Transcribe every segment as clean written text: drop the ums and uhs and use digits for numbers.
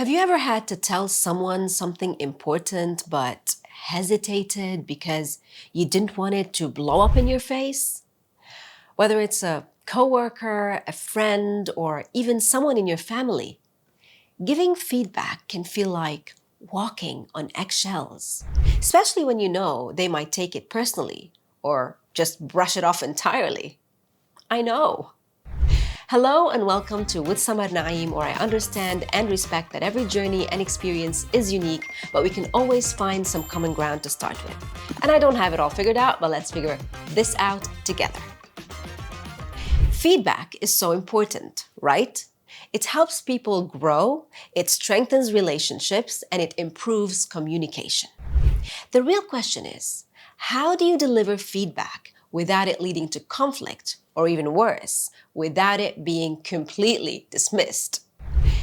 Have you ever had to tell someone something important but hesitated because you didn't want it to blow up in your face? Whether it's a coworker, a friend, or even someone in your family, giving feedback can feel like walking on eggshells, especially when you know they might take it personally or just brush it off entirely. I know. Hello and welcome to With Samar Naim, where I understand and respect that every journey and experience is unique, but we can always find some common ground to start with. And I don't have it all figured out, but let's figure this out together. Feedback is so important, right? It helps people grow, it strengthens relationships, and it improves communication. The real question is, how do you deliver feedback without it leading to conflict, or even worse, without it being completely dismissed?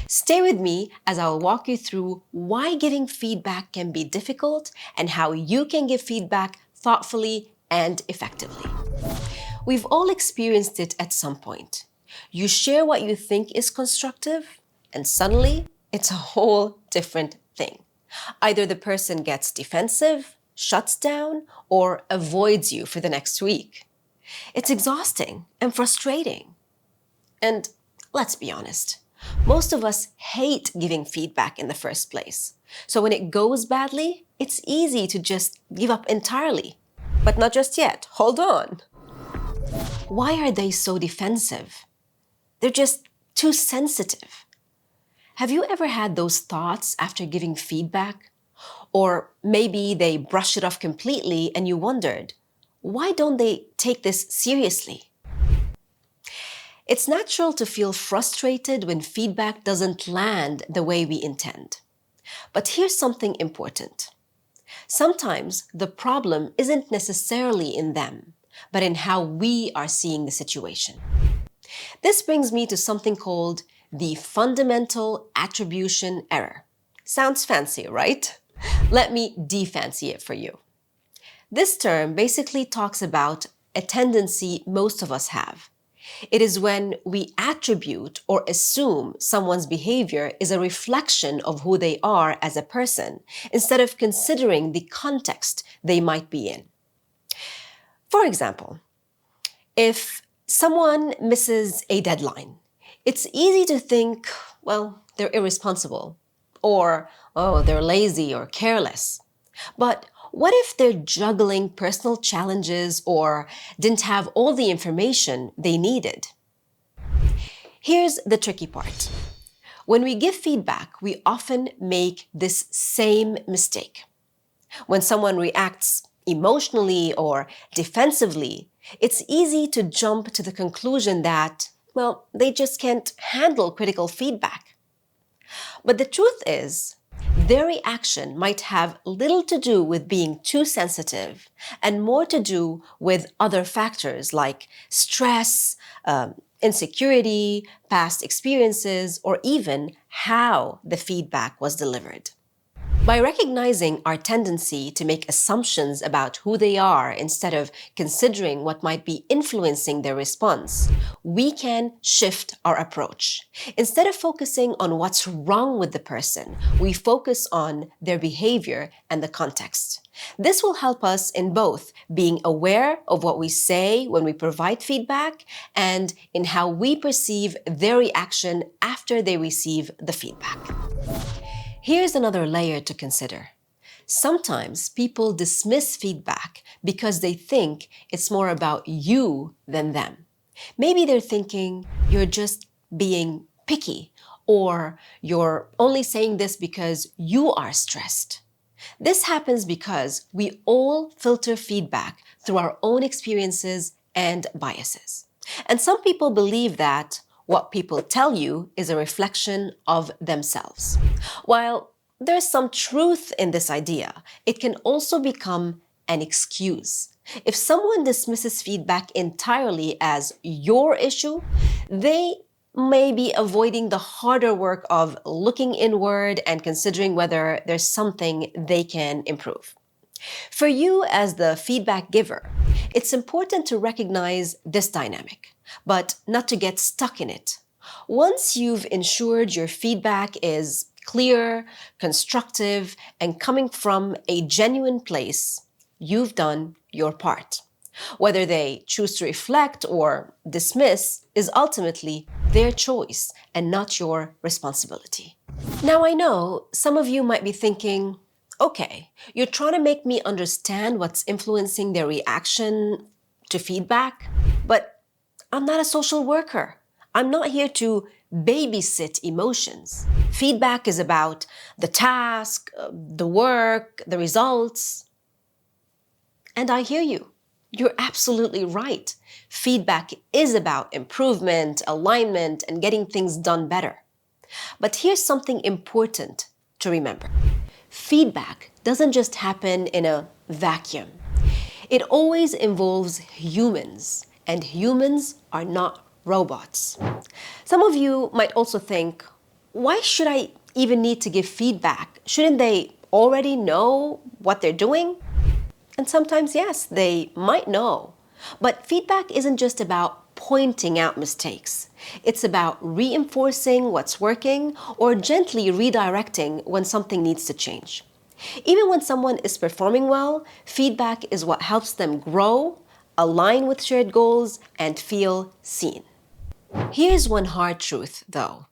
Stay with me as I'll walk you through why giving feedback can be difficult and how you can give feedback thoughtfully and effectively. We've all experienced it at some point. You share what you think is constructive, and suddenly it's a whole different thing. Either the person gets defensive, shuts down, or avoids you for the next week. It's exhausting and frustrating. And let's be honest, most of us hate giving feedback in the first place. So when it goes badly, it's easy to just give up entirely. But not just yet. Hold on. Why are they so defensive? They're just too sensitive. Have you ever had those thoughts after giving feedback? Or maybe they brush it off completely and you wondered, why don't they take this seriously? It's natural to feel frustrated when feedback doesn't land the way we intend. But here's something important. Sometimes the problem isn't necessarily in them, but in how we are seeing the situation. This brings me to something called the fundamental attribution error. Sounds fancy, right? Let me de-fancy it for you. This term basically talks about a tendency most of us have. It is when we attribute or assume someone's behavior is a reflection of who they are as a person, instead of considering the context they might be in. For example, if someone misses a deadline, it's easy to think, well, they're irresponsible, or, oh, they're lazy or careless. But what if they're juggling personal challenges or didn't have all the information they needed? Here's the tricky part. When we give feedback, we often make this same mistake. When someone reacts emotionally or defensively, it's easy to jump to the conclusion that, well, they just can't handle critical feedback. But the truth is, their reaction might have little to do with being too sensitive and more to do with other factors like stress, insecurity, past experiences, or even how the feedback was delivered. By recognizing our tendency to make assumptions about who they are instead of considering what might be influencing their response, we can shift our approach. Instead of focusing on what's wrong with the person, we focus on their behavior and the context. This will help us in both being aware of what we say when we provide feedback and in how we perceive their reaction after they receive the feedback. Here's another layer to consider. Sometimes people dismiss feedback because they think it's more about you than them. Maybe they're thinking you're just being picky, or you're only saying this because you are stressed. This happens because we all filter feedback through our own experiences and biases. And some people believe that what people tell you is a reflection of themselves. While there's some truth in this idea, it can also become an excuse. If someone dismisses feedback entirely as your issue, they may be avoiding the harder work of looking inward and considering whether there's something they can improve. For you as the feedback giver, it's important to recognize this dynamic, but not to get stuck in it. Once you've ensured your feedback is clear, constructive, and coming from a genuine place, you've done your part. Whether they choose to reflect or dismiss is ultimately their choice and not your responsibility. Now, I know some of you might be thinking, okay, you're trying to make me understand what's influencing their reaction to feedback, but I'm not a social worker. I'm not here to babysit emotions. Feedback is about the task, the work, the results. And I hear you. You're absolutely right. Feedback is about improvement, alignment, and getting things done better. But here's something important to remember. Feedback doesn't just happen in a vacuum. It always involves humans, and humans are not robots. Some of you might also think, why should I even need to give feedback? Shouldn't they already know what they're doing? And sometimes, yes, they might know. But feedback isn't just about pointing out mistakes. It's about reinforcing what's working or gently redirecting when something needs to change. Even when someone is performing well, feedback is what helps them grow, align with shared goals, and feel seen. Here's one hard truth, though.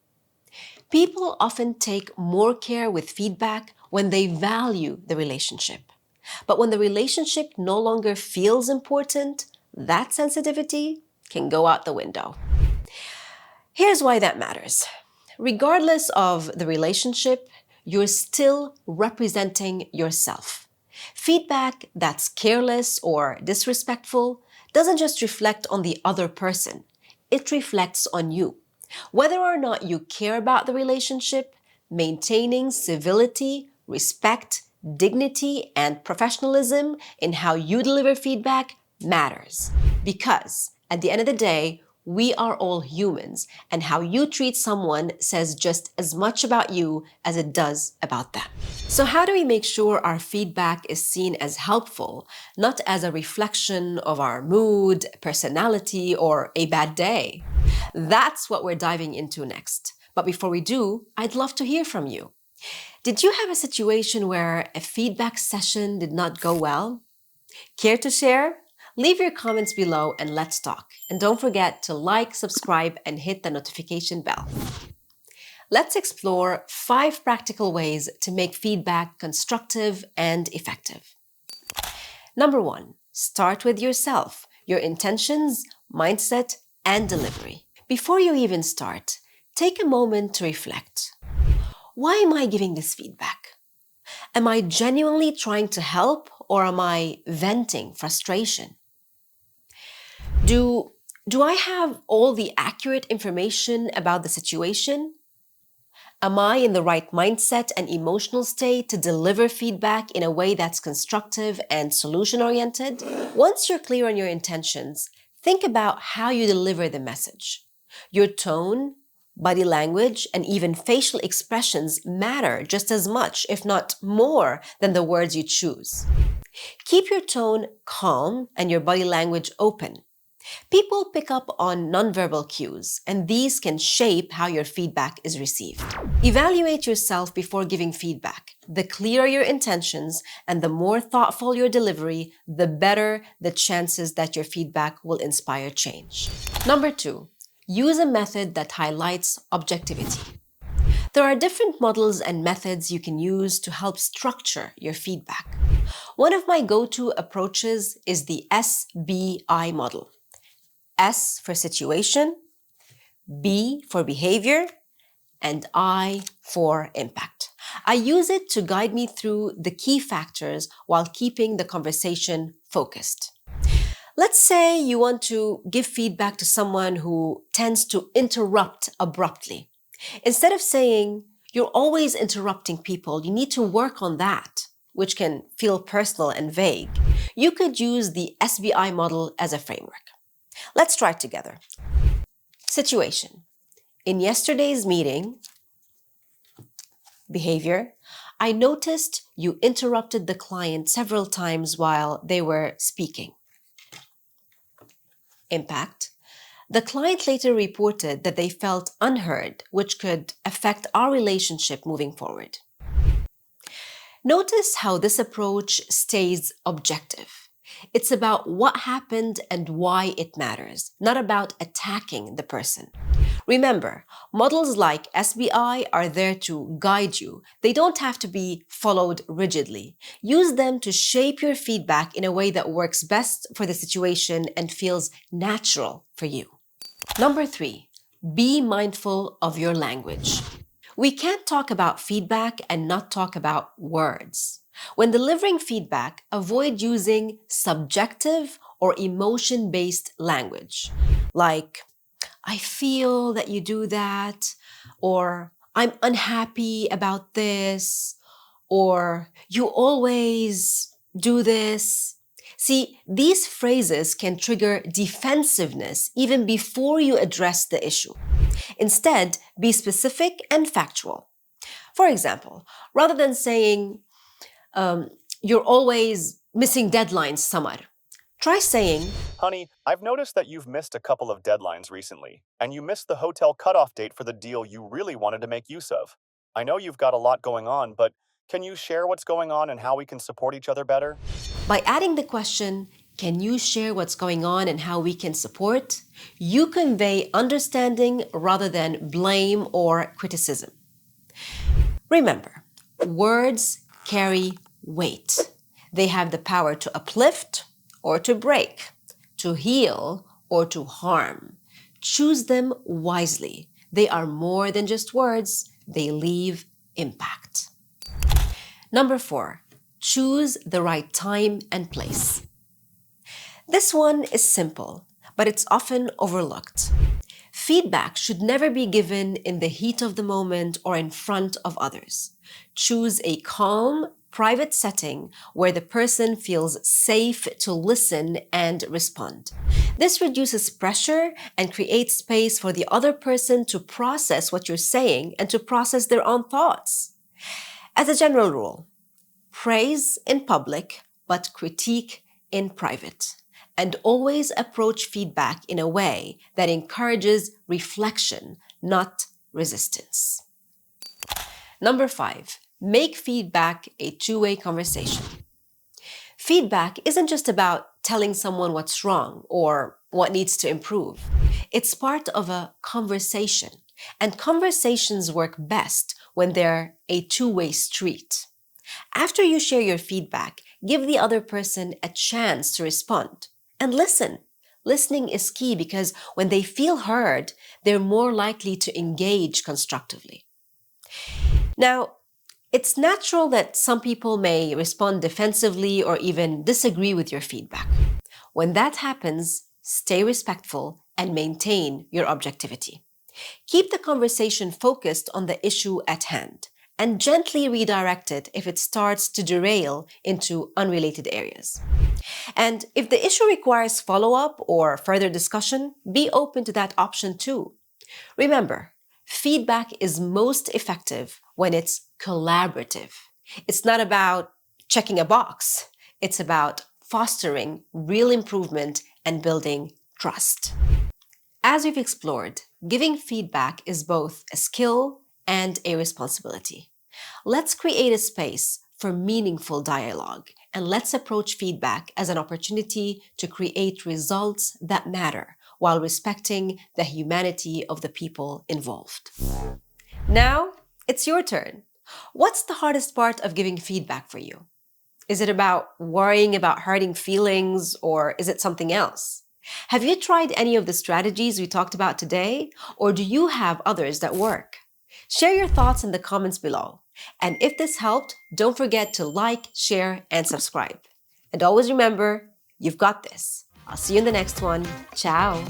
People often take more care with feedback when they value the relationship. But when the relationship no longer feels important, that sensitivity can go out the window. Here's why that matters. Regardless of the relationship, you're still representing yourself. Feedback that's careless or disrespectful doesn't just reflect on the other person, it reflects on you. Whether or not you care about the relationship, maintaining civility, respect, dignity, and professionalism in how you deliver feedback matters. Because at the end of the day, we are all humans, and how you treat someone says just as much about you as it does about them. So, how do we make sure our feedback is seen as helpful, not as a reflection of our mood, personality, or a bad day? That's what we're diving into next. But before we do, I'd love to hear from you. Did you have a situation where a feedback session did not go well? Care to share? Leave your comments below and let's talk. And don't forget to like, subscribe, and hit the notification bell. Let's explore 5 practical ways to make feedback constructive and effective. Number 1, start with yourself, your intentions, mindset, and delivery. Before you even start, take a moment to reflect. Why am I giving this feedback? Am I genuinely trying to help or am I venting frustration? Do I have all the accurate information about the situation? Am I in the right mindset and emotional state to deliver feedback in a way that's constructive and solution-oriented? Once you're clear on your intentions, think about how you deliver the message. Your tone, body language, and even facial expressions matter just as much, if not more, than the words you choose. Keep your tone calm and your body language open. People pick up on nonverbal cues, and these can shape how your feedback is received. Evaluate yourself before giving feedback. The clearer your intentions and the more thoughtful your delivery, the better the chances that your feedback will inspire change. Number 2, use a method that highlights objectivity. There are different models and methods you can use to help structure your feedback. One of my go-to approaches is the SBI model. S for situation, B for behavior, and I for impact. I use it to guide me through the key factors while keeping the conversation focused. Let's say you want to give feedback to someone who tends to interrupt abruptly. Instead of saying, "You're always interrupting people, you need to work on that," which can feel personal and vague, you could use the SBI model as a framework. Let's try it together. Situation. In yesterday's meeting, behavior, I noticed you interrupted the client several times while they were speaking. Impact. The client later reported that they felt unheard, which could affect our relationship moving forward. Notice how this approach stays objective. It's about what happened and why it matters, not about attacking the person. Remember, models like SBI are there to guide you. They don't have to be followed rigidly. Use them to shape your feedback in a way that works best for the situation and feels natural for you. Number 3, be mindful of your language. We can't talk about feedback and not talk about words. When delivering feedback, avoid using subjective or emotion-based language, like, I feel that you do that, or I'm unhappy about this, or you always do this. See, these phrases can trigger defensiveness even before you address the issue. Instead, be specific and factual. For example, rather than saying, you're always missing deadlines, Samar, try saying, Honey, I've noticed that you've missed a couple of deadlines recently, and you missed the hotel cutoff date for the deal you really wanted to make use of. I know you've got a lot going on, but can you share what's going on and how we can support each other better? By adding the question, can you share what's going on and how we can support? You convey understanding rather than blame or criticism. Remember, words carry weight. They have the power to uplift or to break, to heal or to harm. Choose them wisely. They are more than just words. They leave impact. Number 4, choose the right time and place. This one is simple, but it's often overlooked. Feedback should never be given in the heat of the moment or in front of others. Choose a calm, private setting where the person feels safe to listen and respond. This reduces pressure and creates space for the other person to process what you're saying and to process their own thoughts. As a general rule, praise in public, but critique in private. And always approach feedback in a way that encourages reflection, not resistance. Number 5, make feedback a two-way conversation. Feedback isn't just about telling someone what's wrong or what needs to improve. It's part of a conversation, and conversations work best when they're a two-way street. After you share your feedback, give the other person a chance to respond. And listen. Listening is key because when they feel heard, they're more likely to engage constructively. Now, it's natural that some people may respond defensively or even disagree with your feedback. When that happens, stay respectful and maintain your objectivity. Keep the conversation focused on the issue at hand and gently redirect it if it starts to derail into unrelated areas. And if the issue requires follow-up or further discussion, be open to that option too. Remember, feedback is most effective when it's collaborative. It's not about checking a box. It's about fostering real improvement and building trust. As we've explored, giving feedback is both a skill and a responsibility. Let's create a space for meaningful dialogue, and let's approach feedback as an opportunity to create results that matter while respecting the humanity of the people involved. Now, it's your turn. What's the hardest part of giving feedback for you? Is it about worrying about hurting feelings, or is it something else? Have you tried any of the strategies we talked about today, or do you have others that work? Share your thoughts in the comments below. And if this helped, don't forget to like, share, and subscribe. And always remember, you've got this. I'll see you in the next one. Ciao.